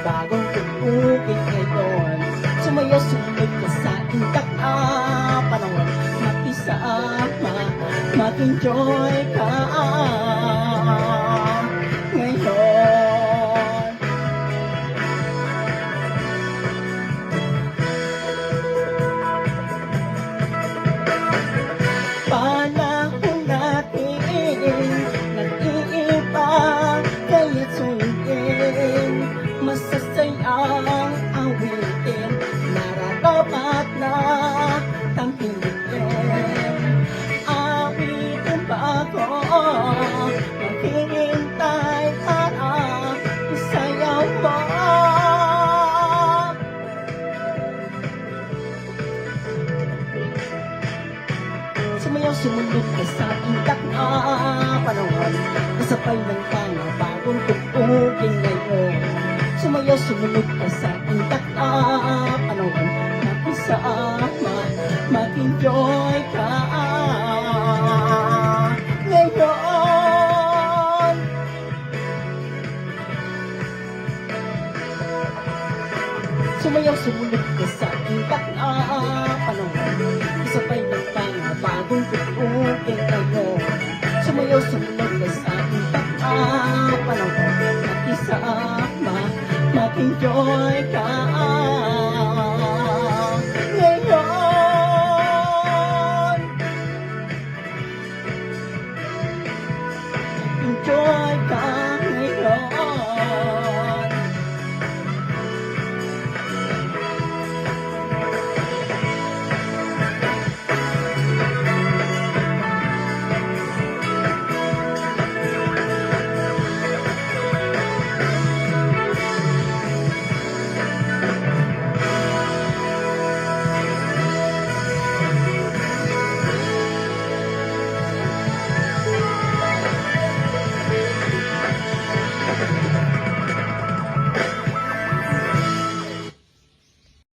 bagong tugtugin ngayon. Sumayaw, sumunod ka sa intak na panahon. Makisama, mag-enjoy ka ngayon. Panahon natin nag-iiba, kaya't sundin masasayang awitin, nararapat na tangkilikin. Awitin bago maghihintay para isayaw mo. Sumayaw, sumunod ka sa intak na panahon. Kasabay ng tanga, bagong tugtugin ngayon. Sumayaw, sumunod ka sa intak na panahon. Makisama, mag-enjoy ka ngayon. Sumayaw, sumunod ka sa intak na panahon. Kasabay ng tanga, bagong tugtugin ngayon. Sumayaw, sumunod ka sa intak na panahon. Makisama, mag-enjoy ka